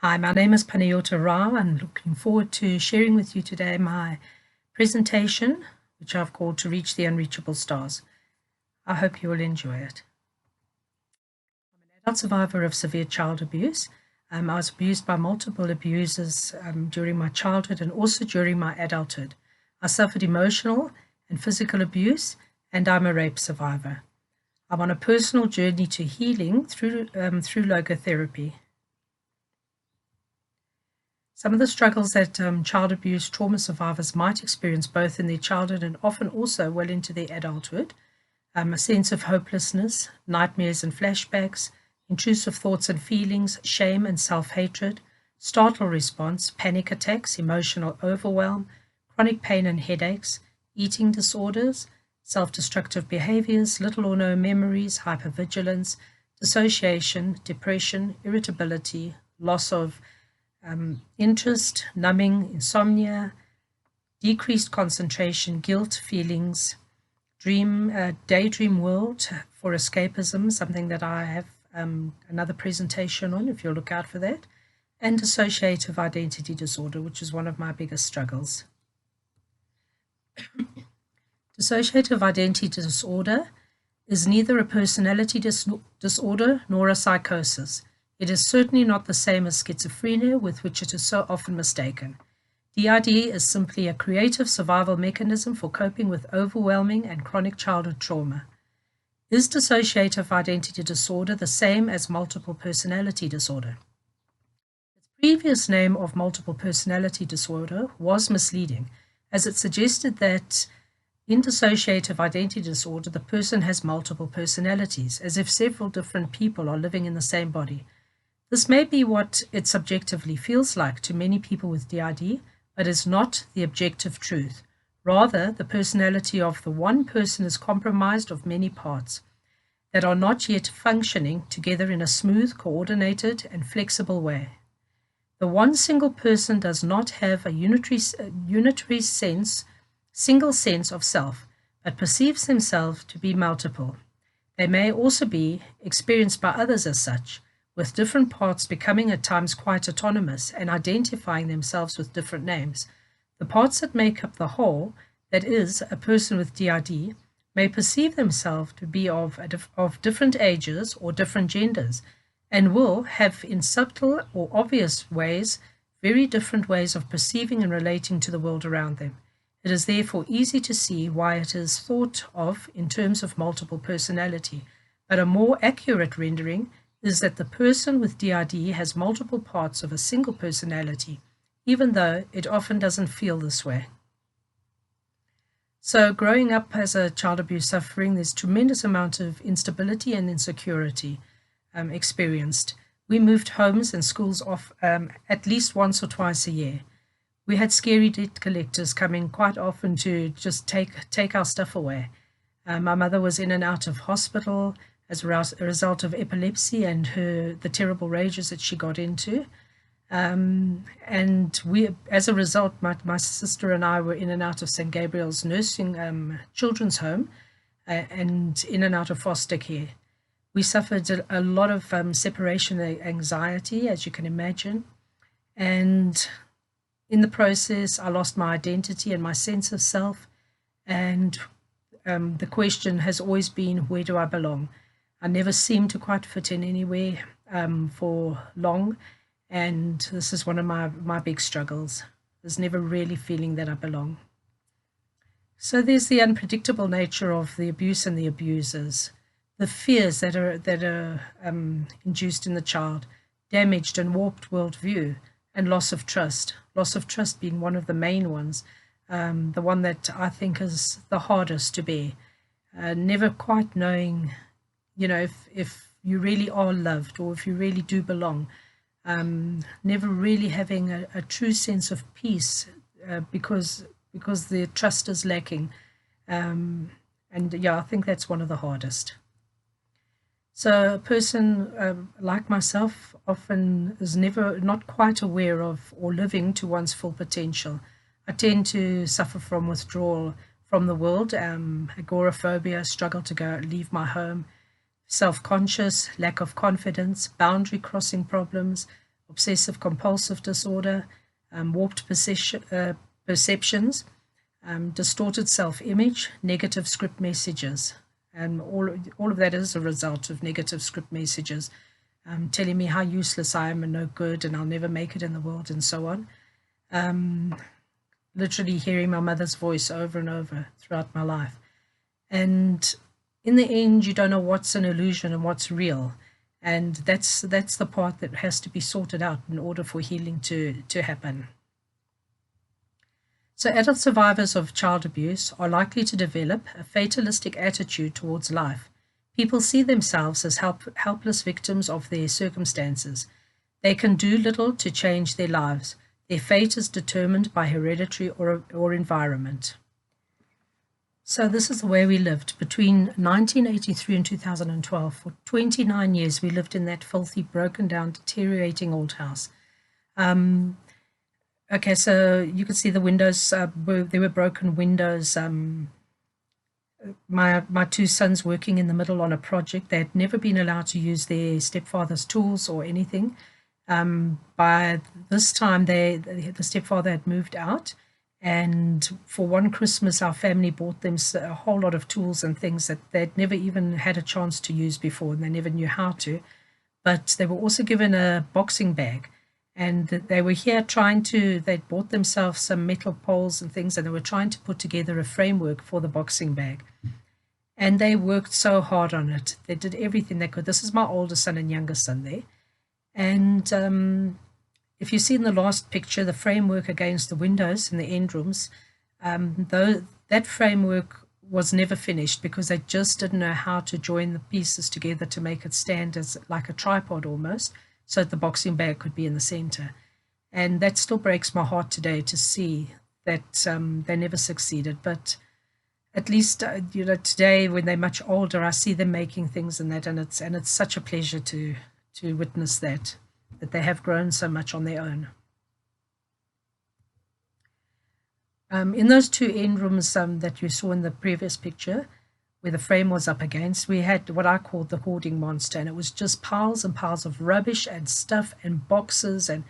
Hi, my name is Panayota Rao. I'm looking forward to sharing with you today my presentation, which I've called To Reach the Unreachable Stars. I hope you will enjoy it. I'm an adult survivor of severe child abuse. I was abused by multiple abusers during my childhood and also during my adulthood. I suffered emotional and physical abuse, and I'm a rape survivor. I'm on a personal journey to healing through logotherapy. Some of the struggles that child abuse trauma survivors might experience both in their childhood and often also well into their adulthood: a sense of hopelessness, nightmares and flashbacks, intrusive thoughts and feelings, shame and self-hatred, startle response, panic attacks, emotional overwhelm, chronic pain and headaches, eating disorders, self-destructive behaviors, little or no memories, hypervigilance, dissociation, depression, irritability, loss of interest, numbing, insomnia, decreased concentration, guilt feelings, daydream world for escapism, something that I have another presentation on if you'll look out for that, and dissociative identity disorder, which is one of my biggest struggles. Dissociative identity disorder is neither a personality disorder nor a psychosis. It is certainly not the same as schizophrenia, with which it is so often mistaken. DID is simply a creative survival mechanism for coping with overwhelming and chronic childhood trauma. Is dissociative identity disorder the same as multiple personality disorder? Its previous name of multiple personality disorder was misleading, as it suggested that in dissociative identity disorder, the person has multiple personalities, as if several different people are living in the same body. This may be what it subjectively feels like to many people with DID, but is not the objective truth. Rather, the personality of the one person is compromised of many parts that are not yet functioning together in a smooth, coordinated, and flexible way. The one single person does not have a single sense of self, but perceives themselves to be multiple. They may also be experienced by others as such, with different parts becoming at times quite autonomous and identifying themselves with different names. The parts that make up the whole, that is, a person with DID, may perceive themselves to be of different ages or different genders, and will have in subtle or obvious ways very different ways of perceiving and relating to the world around them. It is therefore easy to see why it is thought of in terms of multiple personality, but a more accurate rendering is that the person with DID has multiple parts of a single personality, even though it often doesn't feel this way. So growing up as a child abuse suffering, there's tremendous amount of instability and insecurity experienced. We moved homes and schools off at least once or twice a year. We had scary debt collectors coming quite often to just take our stuff away. My mother was in and out of hospital as a result of epilepsy and the terrible rages that she got into. And we, as a result, my sister and I were in and out of St. Gabriel's nursing children's home and in and out of foster care. We suffered a lot of separation anxiety, as you can imagine. And in the process, I lost my identity and my sense of self. And the question has always been, where do I belong? I never seemed to quite fit in anywhere for long. And this is one of my big struggles, is never really feeling that I belong. So there's the unpredictable nature of the abuse and the abusers, the fears that are induced in the child, damaged and warped worldview, and loss of trust being one of the main ones, the one that I think is the hardest to bear, never quite knowing, if you really are loved or if you really do belong, never really having a true sense of peace because the trust is lacking. And yeah, I think that's one of the hardest. So a person like myself often is not quite aware of or living to one's full potential. I tend to suffer from withdrawal from the world, agoraphobia, struggle to leave my home, self-conscious, lack of confidence, boundary crossing problems, obsessive compulsive disorder, warped perceptions, distorted self-image, negative script messages. And all of that is a result of negative script messages, telling me how useless I am and no good and I'll never make it in the world and so on. Literally hearing my mother's voice over and over throughout my life. And in the end, you don't know what's an illusion and what's real. And that's the part that has to be sorted out in order for healing to happen. So adult survivors of child abuse are likely to develop a fatalistic attitude towards life. People see themselves as helpless victims of their circumstances. They can do little to change their lives. Their fate is determined by hereditary or environment. So this is the way we lived. Between 1983 and 2012, for 29 years, we lived in that filthy, broken down, deteriorating old house. Okay, so you can see the windows, there were broken windows. My two sons working in the middle on a project. They had never been allowed to use their stepfather's tools or anything. By this time, the stepfather had moved out. And for one Christmas, our family bought them a whole lot of tools and things that they'd never even had a chance to use before, and they never knew how to. But they were also given a boxing bag. And they were here they'd bought themselves some metal poles and things, and they were trying to put together a framework for the boxing bag. And they worked so hard on it. They did everything they could. This is my older son and younger son there. And if you see in the last picture, the framework against the windows in the end rooms, though that framework was never finished because they just didn't know how to join the pieces together to make it stand as like a tripod almost, so that the boxing bag could be in the center. And that still breaks my heart today to see that they never succeeded. But at least, today when they're much older, I see them making things and that, and it's such a pleasure to witness that they have grown so much on their own. In those two end rooms that you saw in the previous picture, where the frame was up against, we had what I called the hoarding monster, and it was just piles and piles of rubbish and stuff and boxes and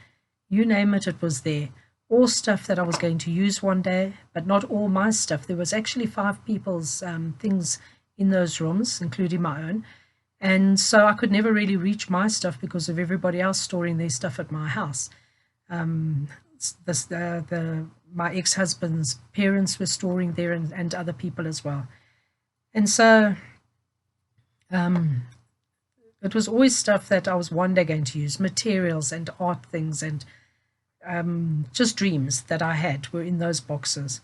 you name it, it was there. All stuff that I was going to use one day, but not all my stuff. There was actually 5 people's things in those rooms, including my own. And so I could never really reach my stuff because of everybody else storing their stuff at my house. My ex-husband's parents were storing there and other people as well. And so it was always stuff that I was one day going to use, materials and art things and just dreams that I had were in those boxes.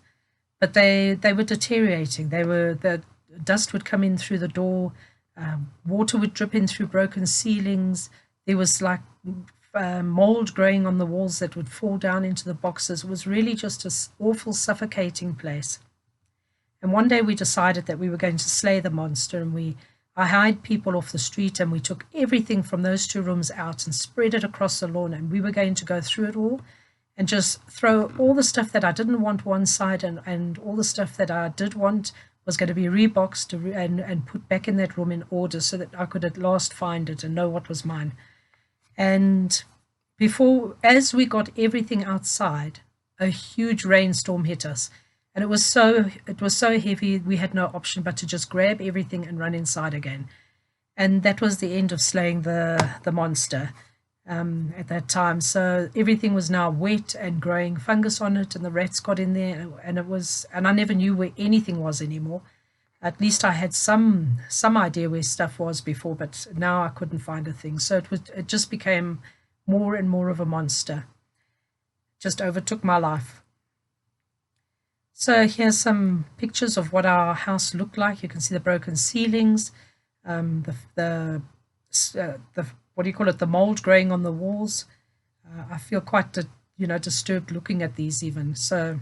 But they were deteriorating. The dust would come in through the door, water would drip in through broken ceilings. There was like mold growing on the walls that would fall down into the boxes. It was really just an awful, suffocating place. And one day we decided that we were going to slay the monster, and I hired people off the street and we took everything from those 2 rooms out and spread it across the lawn, and we were going to go through it all and just throw all the stuff that I didn't want one side and all the stuff that I did want was going to be reboxed and put back in that room in order so that I could at last find it and know what was mine. And as we got everything outside, a huge rainstorm hit us. And it was so heavy, we had no option but to just grab everything and run inside again. And that was the end of slaying the monster at that time. So everything was now wet and growing fungus on it, and the rats got in there, and I never knew where anything was anymore. At least I had some idea where stuff was before, but now I couldn't find a thing. So it just became more and more of a monster. Just overtook my life. So here's some pictures of what our house looked like. You can see the broken ceilings, the what do you call it, the mold growing on the walls. I feel quite disturbed looking at these even. So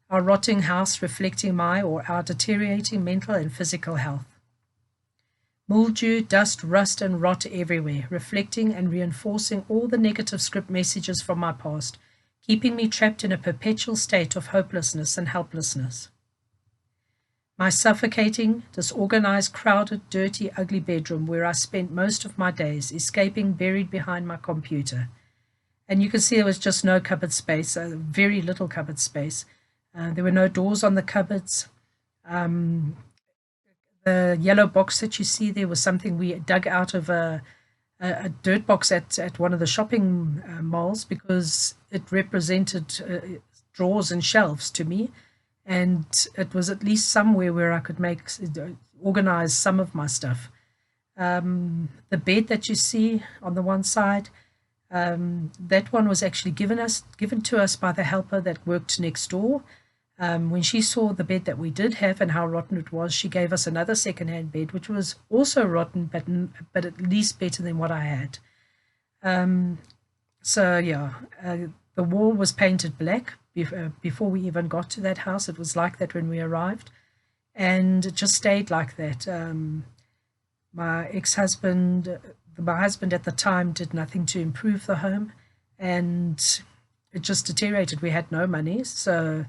our rotting house reflecting our deteriorating mental and physical health. Mildew, dust, rust and rot everywhere, reflecting and reinforcing all the negative script messages from my past, keeping me trapped in a perpetual state of hopelessness and helplessness. My suffocating, disorganized, crowded, dirty, ugly bedroom where I spent most of my days, escaping buried behind my computer. And you could see there was just no cupboard space, very little cupboard space. There were no doors on the cupboards. The yellow box that you see there was something we dug out of a dirt box at one of the shopping malls, because it represented drawers and shelves to me, and it was at least somewhere where I could organize some of my stuff. The bed that you see on the one side, that one was actually given to us by the helper that worked next door. When she saw the bed that we did have and how rotten it was, she gave us another second-hand bed, which was also rotten, but at least better than what I had. So yeah, the wall was painted black before we even got to that house. It was like that when we arrived, and it just stayed like that. My husband at the time did nothing to improve the home, and it just deteriorated. We had no money, so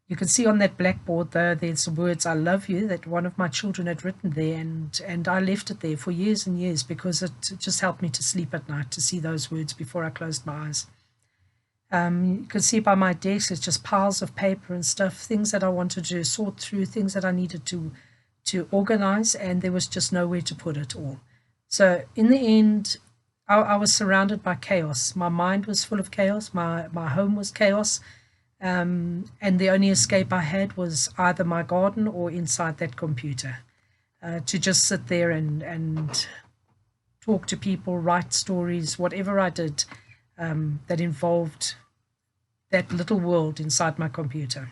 you can see on that blackboard, though, there's the words "I love you" that one of my children had written there, and I left it there for years and years because it just helped me to sleep at night, to see those words before I closed my eyes. You can see by my desk, it's just piles of paper and stuff, things that I wanted to sort through, things that I needed to organize, and there was just nowhere to put it all. So in the end, I was surrounded by chaos. My mind was full of chaos. My home was chaos. And the only escape I had was either my garden or inside that computer, to just sit there and talk to people, write stories, whatever I did that involved that little world inside my computer.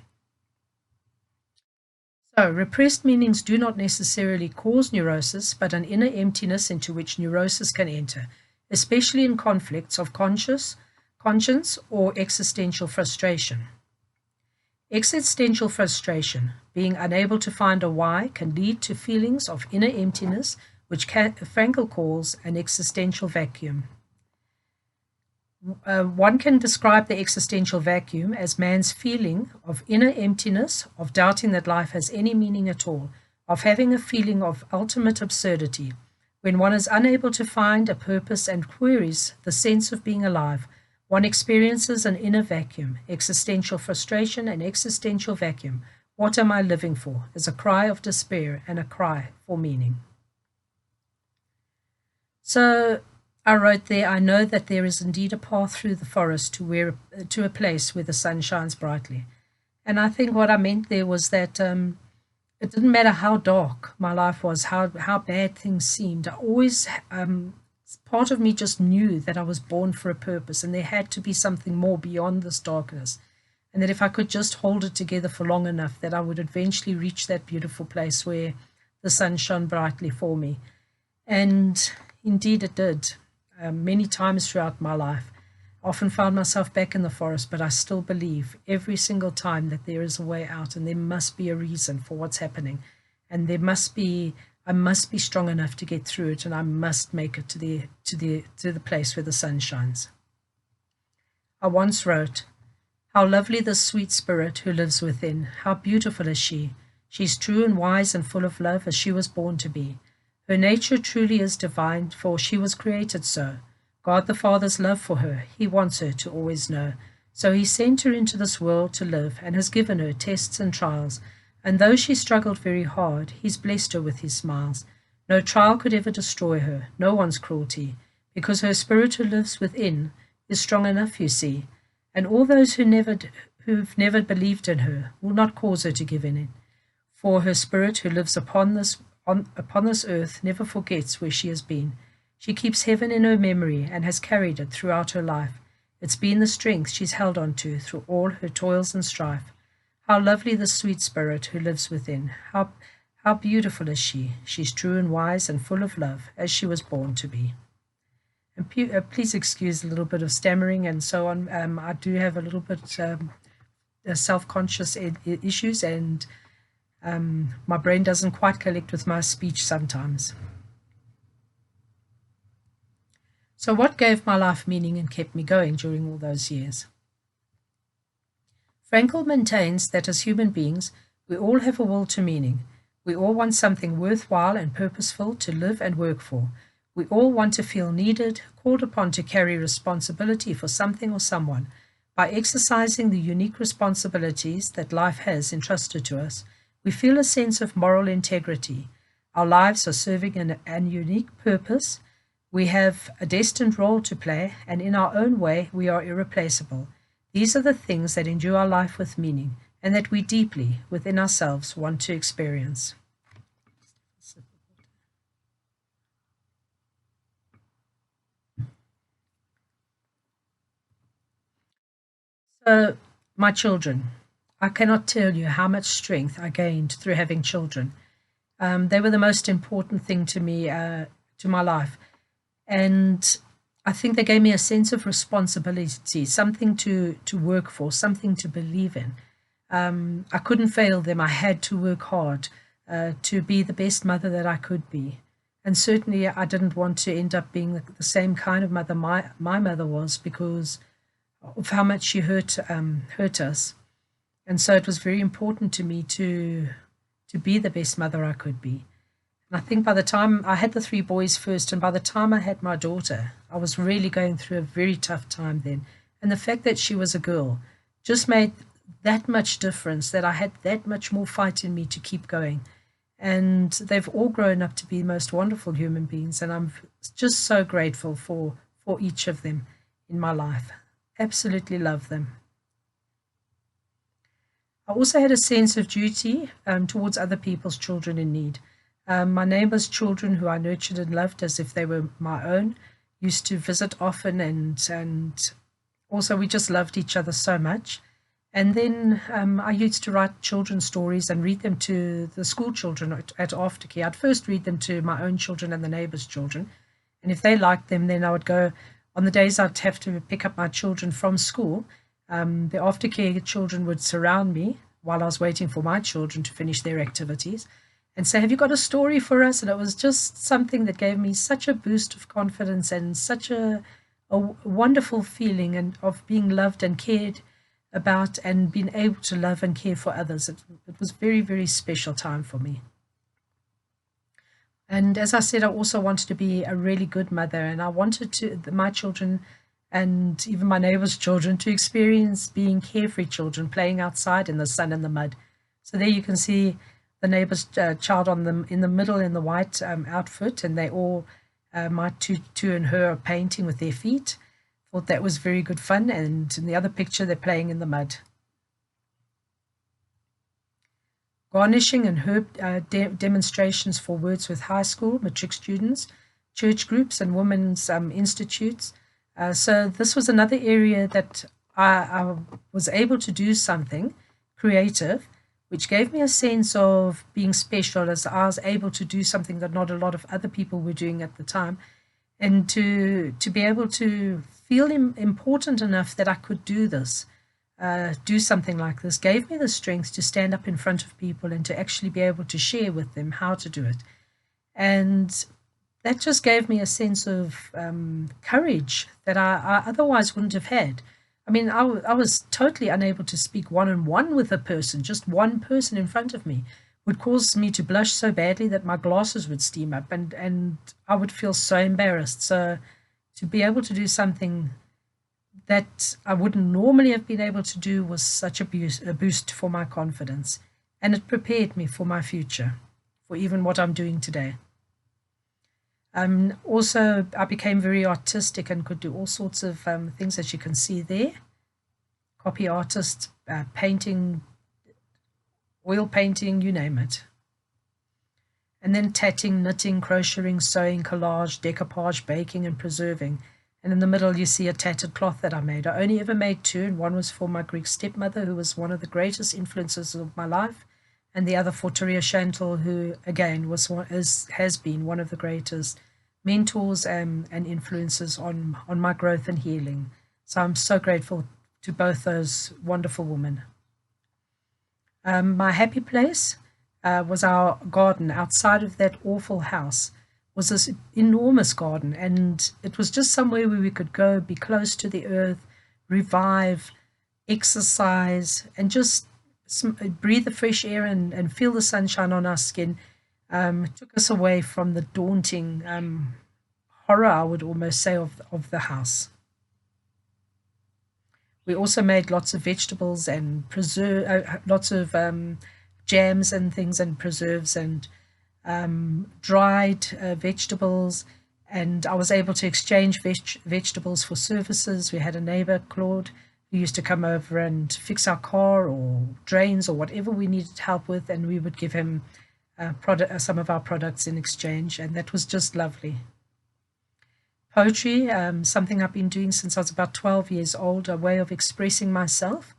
So repressed meanings do not necessarily cause neurosis, but an inner emptiness into which neurosis can enter, especially in conflicts of conscience, or existential frustration. Existential frustration, being unable to find a why, can lead to feelings of inner emptiness, which Frankl calls an existential vacuum. One can describe the existential vacuum as man's feeling of inner emptiness, of doubting that life has any meaning at all, of having a feeling of ultimate absurdity. When one is unable to find a purpose and queries the sense of being alive, one experiences an inner vacuum. Existential frustration and existential vacuum. What am I living for? Is a cry of despair and a cry for meaning. So I wrote there, I know that there is indeed a path through the forest to a place where the sun shines brightly. And I think what I meant there was that it didn't matter how dark my life was, how bad things seemed. I always part of me just knew that I was born for a purpose, and there had to be something more beyond this darkness, and that if I could just hold it together for long enough, that I would eventually reach that beautiful place where the sun shone brightly for me. And indeed it did. Many times throughout my life, I often found myself back in the forest, but I still believe every single time that there is a way out, and there must be a reason for what's happening, and I must be strong enough to get through it, and I must make it to the place where the sun shines. I once wrote, "How lovely the sweet spirit who lives within. How beautiful is she. She's true and wise and full of love as she was born to be. Her nature truly is divine, for she was created so. God the Father's love for her, he wants her to always know. So he sent her into this world to live, and has given her tests and trials. And though she struggled very hard, he's blessed her with his smiles. No trial could ever destroy her, no one's cruelty, because her spirit who lives within is strong enough, you see. And all those who've never believed in her will not cause her to give in. For her spirit who lives upon this earth never forgets where she has been. She keeps heaven in her memory and has carried it throughout her life. It's been the strength she's held on to through all her toils and strife. How lovely the sweet spirit who lives within. How beautiful is she. She's true and wise and full of love, as she was born to be." And please excuse a little bit of stammering and so on. I do have a little bit self-conscious issues, and my brain doesn't quite collect with my speech sometimes. So what gave my life meaning and kept me going during all those years? Frankl maintains that as human beings, we all have a will to meaning. We all want something worthwhile and purposeful to live and work for. We all want to feel needed, called upon to carry responsibility for something or someone. By exercising the unique responsibilities that life has entrusted to us, we feel a sense of moral integrity. Our lives are serving an unique purpose. We have a destined role to play, and in our own way, we are irreplaceable. These are the things that endure our life with meaning and that we deeply, within ourselves, want to experience. So, my children, I cannot tell you how much strength I gained through having children. They were the most important thing to me, to my life. And I think they gave me a sense of responsibility, something to work for, something to believe in. I couldn't fail them. I had to work hard to be the best mother that I could be. And certainly I didn't want to end up being the same kind of mother my mother was, because of how much she hurt us. And so it was very important to me to be the best mother I could be. And I think by the time I had the three boys first, and by the time I had my daughter, I was really going through a very tough time then. And the fact that she was a girl just made that much difference, that I had that much more fight in me to keep going. And they've all grown up to be the most wonderful human beings. And I'm just so grateful for each of them in my life. Absolutely love them. I also had a sense of duty towards other people's children in need. My neighbours' children, who I nurtured and loved as if they were my own, used to visit often, and also we just loved each other so much. And then I used to write children's stories and read them to the school children at aftercare. I'd first read them to my own children and the neighbours' children, and if they liked them, then I would go on the days I'd have to pick up my children from school. The aftercare children would surround me while I was waiting for my children to finish their activities and say, "Have you got a story for us?" And it was just something that gave me such a boost of confidence and such a wonderful feeling and of being loved and cared about and being able to love and care for others. It was very, very special time for me. And as I said, I also wanted to be a really good mother, and I wanted my children and even my neighbors' children to experience being carefree children playing outside in the sun and the mud. So there you can see the neighbor's child on them in the middle in the white outfit, and they all, my two and her, are painting with their feet. Thought that was very good fun. And in the other picture, they're playing in the mud. Garnishing and herb demonstrations for Wordsworth High School, matric students, church groups, and women's institutes. So this was another area that I was able to do something creative, which gave me a sense of being special, as I was able to do something that not a lot of other people were doing at the time, and to be able to feel important enough that I could do this. Do something like this gave me the strength to stand up in front of people and to actually be able to share with them how to do it. And that just gave me a sense of courage that I otherwise wouldn't have had. I mean, I was totally unable to speak one-on-one with a person. Just one person in front of me would cause me to blush so badly that my glasses would steam up, and I would feel so embarrassed. So to be able to do something that I wouldn't normally have been able to do was such a boost for my confidence, and it prepared me for my future, for even what I'm doing today. Also, I became very artistic and could do all sorts of things, as you can see there. Copy artist, painting, oil painting, you name it. And then tatting, knitting, crocheting, sewing, collage, decoupage, baking, and preserving. And in the middle, you see a tattered cloth that I made. I only ever made two, and one was for my Greek stepmother, who was one of the greatest influences of my life, and the other for Teria Chantal, who, again, has been one of the greatest mentors and influences on my growth and healing. So I'm so grateful to both those wonderful women. My happy place was our garden outside of that awful house. Was this enormous garden, and it was just somewhere where we could go, be close to the earth, revive, exercise, and just breathe the fresh air and feel the sunshine on our skin. It took us away from the daunting horror, I would almost say, of the house. We also made lots of vegetables and lots of jams and things and preserves and dried vegetables. And I was able to exchange vegetables for services. We had a neighbor, Claude, who used to come over and fix our car or drains or whatever we needed help with, and we would give him some of our products in exchange, and that was just lovely. Poetry, something I've been doing since I was about 12 years old, a way of expressing myself.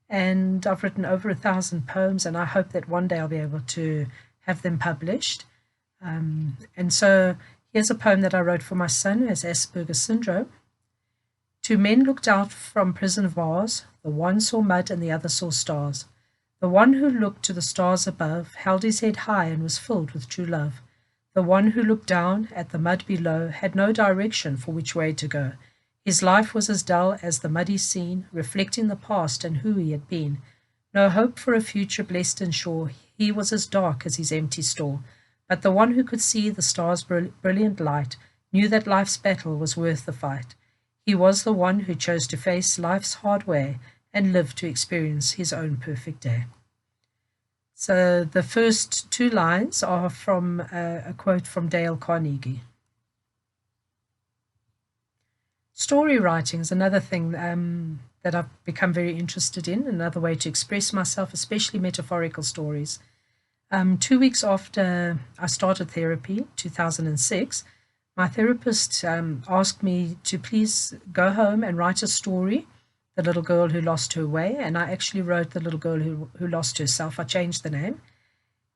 And I've written over 1,000 poems, and I hope that one day I'll be able to have them published. And so here's a poem that I wrote for my son who has Asperger's syndrome. Two men looked out from prison bars. The one saw mud and the other saw stars. The one who looked to the stars above held his head high and was filled with true love. The one who looked down at the mud below had no direction for which way to go. His life was as dull as the muddy scene, reflecting the past and who he had been. No hope for a future blessed and sure. He was as dark as his empty store. But the one who could see the stars' brilliant light knew that life's battle was worth the fight. He was the one who chose to face life's hard way and live to experience his own perfect day. So the first two lines are from a quote from Dale Carnegie. Story writing is another thing that I've become very interested in, another way to express myself, especially metaphorical stories. 2 weeks after I started therapy, 2006, my therapist asked me to please go home and write a story, The Little Girl Who Lost Her Way, and I actually wrote The Little Girl Who Lost Herself. I changed the name,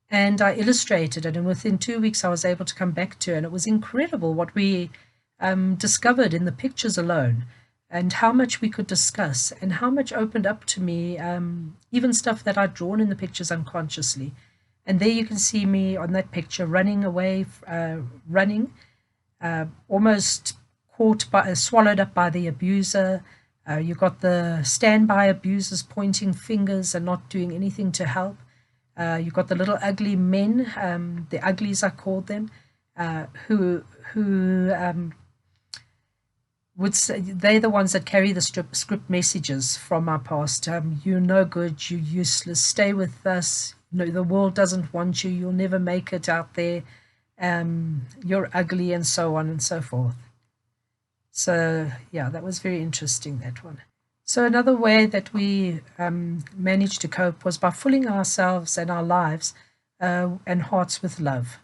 and I illustrated it, and within 2 weeks I was able to come back to it, and it was incredible what we discovered in the pictures alone, and how much we could discuss, and how much opened up to me, even stuff that I'd drawn in the pictures unconsciously. And there you can see me on that picture running away, almost swallowed up by the abuser. You got the standby abusers pointing fingers and not doing anything to help. You got the little ugly men, the uglies I called them, who would say they're the ones that carry the script messages from our past. You're no good, you're useless, stay with us. No, the world doesn't want you, you'll never make it out there. You're ugly, and so on and so forth. So yeah, that was very interesting, that one. So another way that we managed to cope was by filling ourselves and our lives and hearts with love.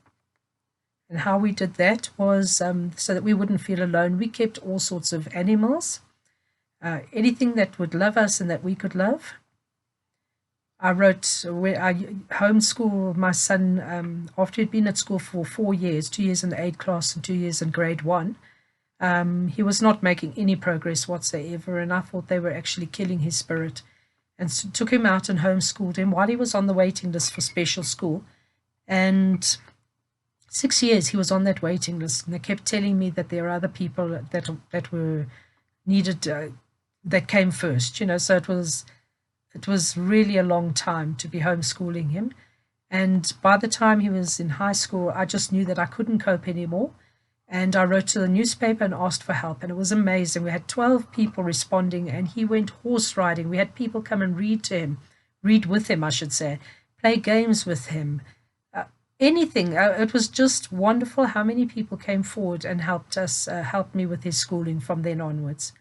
And how we did that was so that we wouldn't feel alone. We kept all sorts of animals, anything that would love us and that we could love. I homeschooled my son after he'd been at school for 4 years, 2 years in the 8th class and 2 years in grade 1. He was not making any progress whatsoever, and I thought they were actually killing his spirit, and so took him out and homeschooled him while he was on the waiting list for special school. And 6 years he was on that waiting list, and they kept telling me that there are other people that were needed, that came first, so it was really a long time to be homeschooling him. And by the time he was in high school, I just knew that I couldn't cope anymore. And I wrote to the newspaper and asked for help. And it was amazing. We had 12 people responding, and he went horse riding. We had people come and read with him, I should say, play games with him, anything. It was just wonderful how many people came forward and helped me with his schooling from then onwards.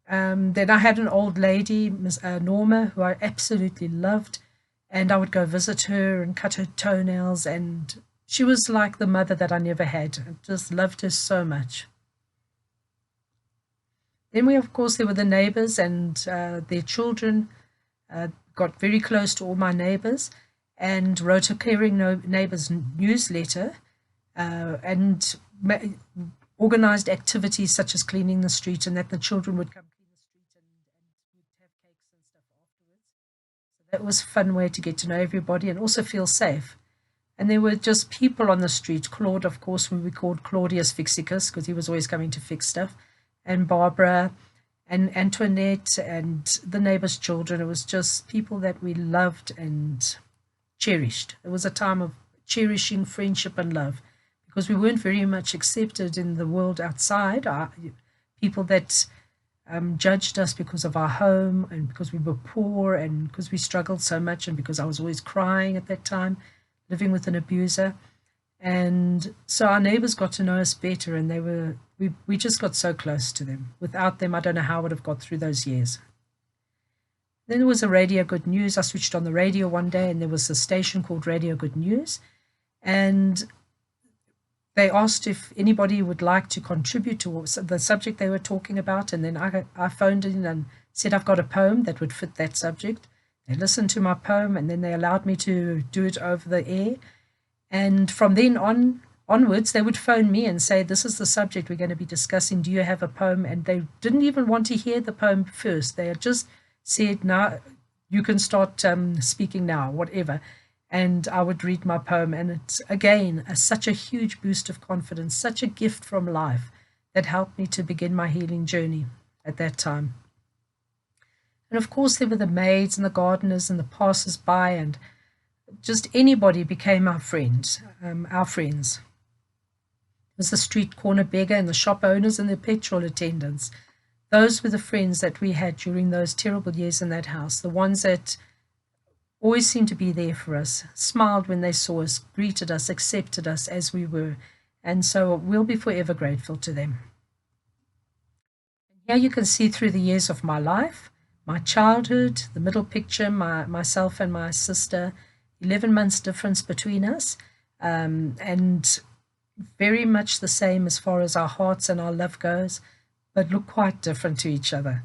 Then I had an old lady, Miss Norma, who I absolutely loved, and I would go visit her and cut her toenails, and she was like the mother that I never had. I just loved her so much. Then there were the neighbors and their children. Got very close to all my neighbors and wrote a Caring Neighbors newsletter and organized activities such as cleaning the street, and that the children would come clean the street and we'd have cakes and stuff afterwards. So that was a fun way to get to know everybody and also feel safe. And there were just people on the street. Claude, of course, we called Claudius Fixicus because he was always coming to fix stuff, and Barbara and Antoinette and the neighbors' children. It was just people that we loved and cherished. It was a time of cherishing friendship and love, because we weren't very much accepted in the world outside. People that judged us because of our home and because we were poor and because we struggled so much and because I was always crying at that time, living with an abuser. And so our neighbors got to know us better, and we just got so close to them. Without them, I don't know how I would have got through those years. Then there was a Radio Good News. I switched on the radio one day, and there was a station called Radio Good News. And they asked if anybody would like to contribute to the subject they were talking about. And then I phoned in and said I've got a poem that would fit that subject. They listened to my poem, and then they allowed me to do it over the air. And from then onwards, they would phone me and say, this is the subject we're going to be discussing. Do you have a poem? And they didn't even want to hear the poem first. They had just said, now you can start speaking now, whatever. And I would read my poem. And it's, again, such a huge boost of confidence, such a gift from life that helped me to begin my healing journey at that time. And of course, there were the maids and the gardeners and the passers-by, and just anybody became our friends, our friends. It was the street corner beggar and the shop owners and the petrol attendants. Those were the friends that we had during those terrible years in that house, the ones that always seemed to be there for us, smiled when they saw us, greeted us, accepted us as we were. And so we'll be forever grateful to them. Here you can see through the years of my life, my childhood, the middle picture, myself and my sister, 11 months difference between us, and very much the same as far as our hearts and our love goes, but look quite different to each other.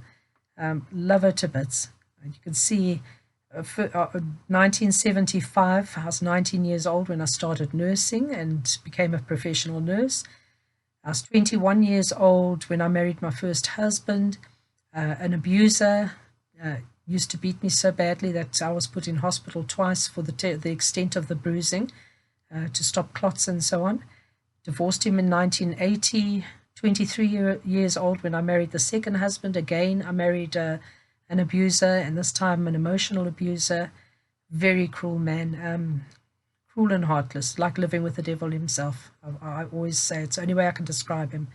Love her to bits. And you can see 1975, I was 19 years old when I started nursing and became a professional nurse. I was 21 years old when I married my first husband, an abuser, used to beat me so badly that I was put in hospital twice for the extent of the bruising to stop clots and so on. Divorced him in 1980, 23 years old when I married the second husband. Again, I married an abuser, and this time an emotional abuser. Very cruel man, cruel and heartless, like living with the devil himself. I always say it's the only way I can describe him.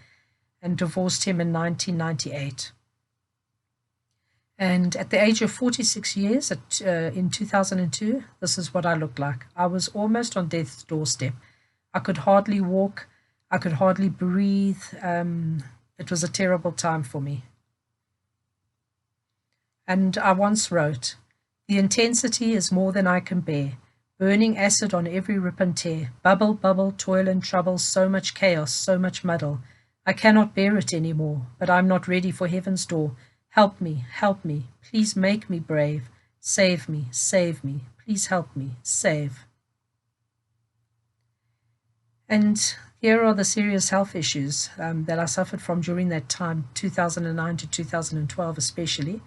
And divorced him in 1998. And at the age of 46 years, in 2002, this is what I looked like. I was almost on death's doorstep. I could hardly walk. I could hardly breathe. It was a terrible time for me. And I once wrote, "The intensity is more than I can bear. Burning acid on every rip and tear. Bubble, bubble, toil and trouble, so much chaos, so much muddle. I cannot bear it any more, but I'm not ready for heaven's door. Help me, please make me brave. Save me, please help me, save." And here are the serious health issues that I suffered from during that time, 2009 to 2012 especially.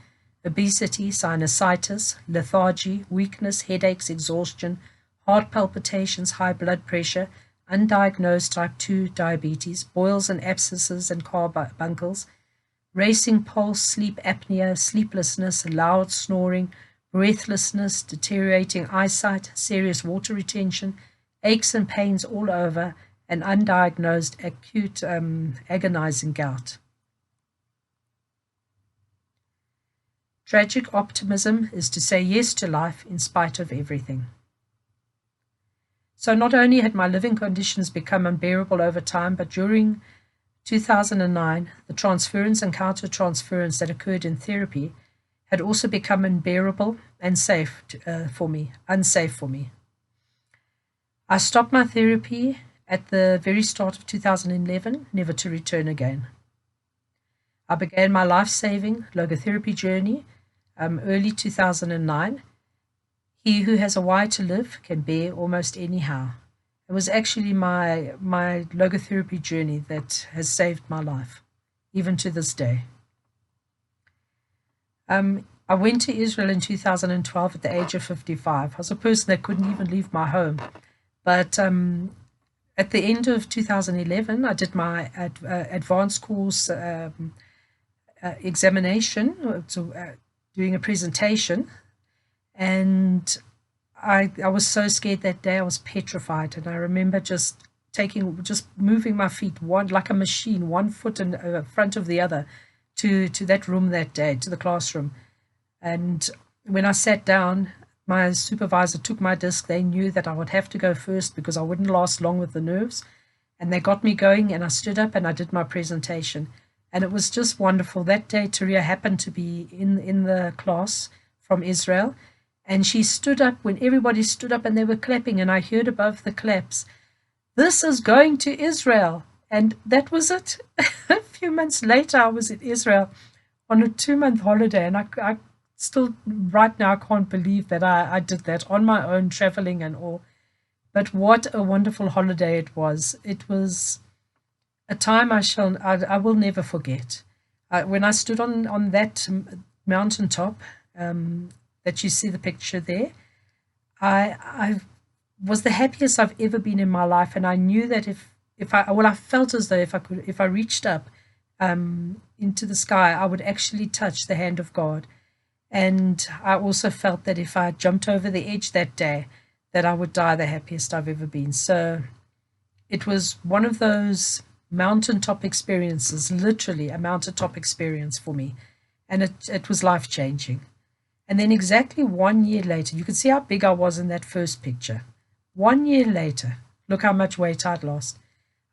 Obesity, sinusitis, lethargy, weakness, headaches, exhaustion, heart palpitations, high blood pressure, undiagnosed type 2 diabetes, boils and abscesses and carbuncles, racing pulse, sleep apnea, sleeplessness, loud snoring, breathlessness, deteriorating eyesight, serious water retention, aches and pains all over, and undiagnosed acute agonizing gout. Tragic optimism is to say yes to life in spite of everything. So not only had my living conditions become unbearable over time, but during 2009, the transference and counter-transference that occurred in therapy had also become unbearable and unsafe for me. I stopped my therapy at the very start of 2011, never to return again. I began my life-saving logotherapy journey early 2009. He who has a why to live can bear almost anyhow. It was actually my logotherapy journey that has saved my life, even to this day. I went to Israel in 2012 at the age of 55. I was a person that couldn't even leave my home. But at the end of 2011, I did my advanced course examination, doing a presentation, and I was so scared that day. I was petrified, and I remember just just moving my feet one like a machine, one foot in front of the other, to that room that day, to the classroom. And when I sat down, my supervisor took my disc. They knew that I would have to go first because I wouldn't last long with the nerves. And they got me going, and I stood up and I did my presentation. And it was just wonderful. That day, Taria happened to be in the class from Israel. And she stood up when everybody stood up and they were clapping. And I heard above the claps, "This is going to Israel." And that was it. A few months later, I was in Israel on a 2-month holiday. And I still, right now, I can't believe that I did that on my own, traveling and all. But what a wonderful holiday it was. It was a time I will never forget. When I stood on that mountaintop, that you see the picture there, I was the happiest I've ever been in my life, and I knew that I felt as though if I reached up into the sky, I would actually touch the hand of God. And I also felt that if I jumped over the edge that day, that I would die the happiest I've ever been. So it was one of those mountaintop experiences, literally a mountaintop experience for me. And it was life-changing. And then exactly 1 year later, you can see how big I was in that first picture. 1 year later, look how much weight I'd lost.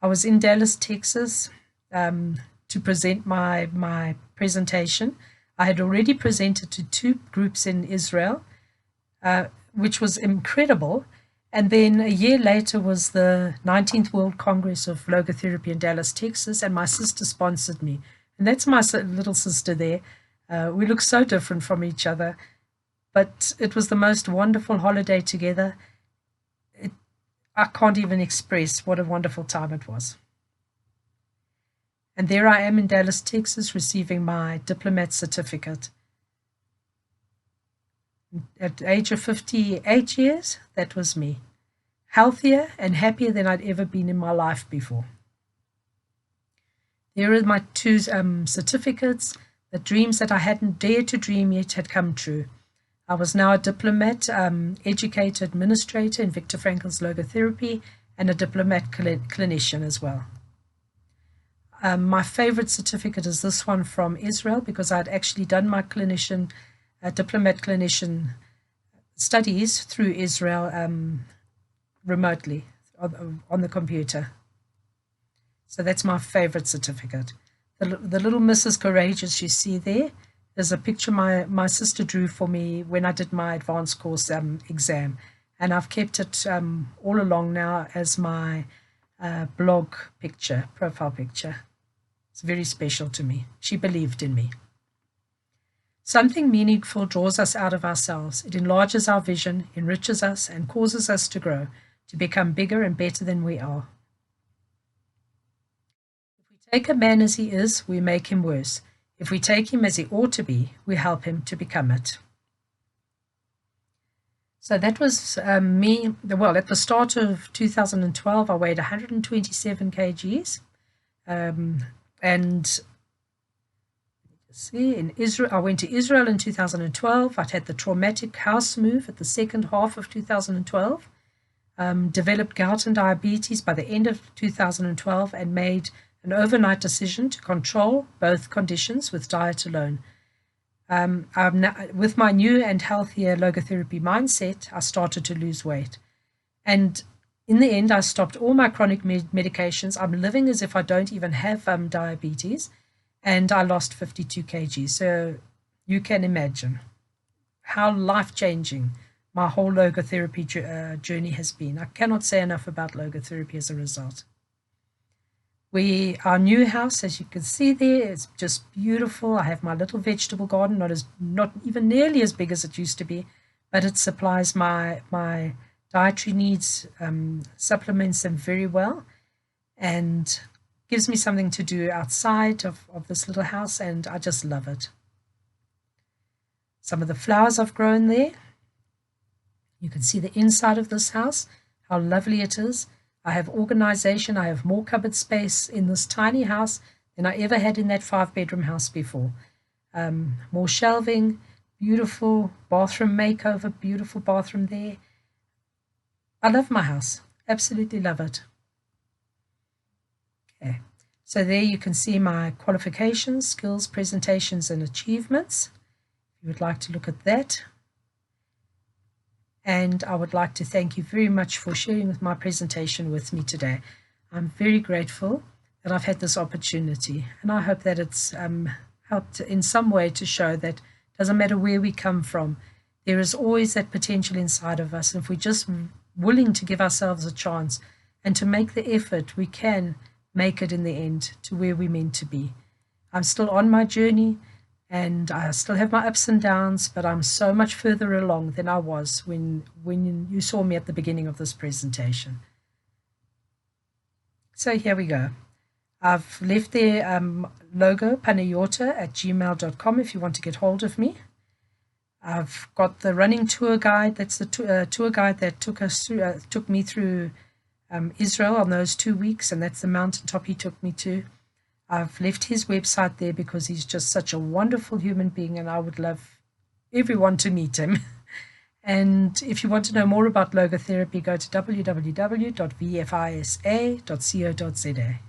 I was in Dallas, Texas, to present my presentation. I had already presented to 2 groups in Israel, which was incredible. And then a year later was the 19th World Congress of Logotherapy in Dallas, Texas, and my sister sponsored me. And that's my little sister there. We look so different from each other, but it was the most wonderful holiday together. I can't even express what a wonderful time it was. And there I am in Dallas, Texas, receiving my diplomat certificate. At the age of 58 years, that was me. Healthier and happier than I'd ever been in my life before. There are my 2 certificates. The dreams that I hadn't dared to dream yet had come true. I was now a diplomat, educator, administrator in Viktor Frankl's logotherapy, and a diplomat clinician as well. My favorite certificate is this one from Israel, because I'd actually done my diplomat clinician studies through Israel remotely on the computer. So that's my favorite certificate. The little Mrs. Courageous you see there is a picture my sister drew for me when I did my advanced course exam. And I've kept it all along now as my blog picture, profile picture. It's very special to me. She believed in me. Something meaningful draws us out of ourselves. It enlarges our vision, enriches us, and causes us to grow, to become bigger and better than we are. If we take a man as he is, we make him worse. If we take him as he ought to be, we help him to become it. So that was me. Well, at the start of 2012, I weighed 127 kgs. And see, in Israel, I went to Israel in 2012. I'd had the traumatic house move at the second half of 2012. Developed gout and diabetes by the end of 2012, and made an overnight decision to control both conditions with diet alone. With my new and healthier logotherapy mindset, I started to lose weight. And in the end, I stopped all my chronic medications. I'm living as if I don't even have diabetes, and I lost 52 kgs. So you can imagine how life-changing my whole logotherapy journey has been. I cannot say enough about logotherapy as a result. Our new house, as you can see there, is just beautiful. I have my little vegetable garden, not even nearly as big as it used to be, but it supplies my dietary needs, supplements them very well, and gives me something to do outside of this little house, and I just love it. Some of the flowers I've grown there. You can see the inside of this house, how lovely it is. I have organization. I have more cupboard space in this tiny house than I ever had in that 5-bedroom house before. More shelving, beautiful bathroom makeover, beautiful bathroom there. I love my house. Absolutely love it. So there you can see my qualifications, skills, presentations, and achievements. If you would like to look at that. And I would like to thank you very much for sharing my presentation with me today. I'm very grateful that I've had this opportunity, and I hope that it's helped in some way to show that it doesn't matter where we come from, there is always that potential inside of us. And if we're just willing to give ourselves a chance and to make the effort, we can make it in the end to where we're meant to be. I'm still on my journey, and I still have my ups and downs, but I'm so much further along than I was when you saw me at the beginning of this presentation. So here we go. I've left their logo, panayota@gmail.com, if you want to get hold of me. I've got the running tour guide. That's the tour guide that took me through Israel on those 2 weeks, and that's the mountaintop he took me to. I've left his website there because he's just such a wonderful human being, and I would love everyone to meet him. And if you want to know more about logotherapy, go to www.vfisa.co.za.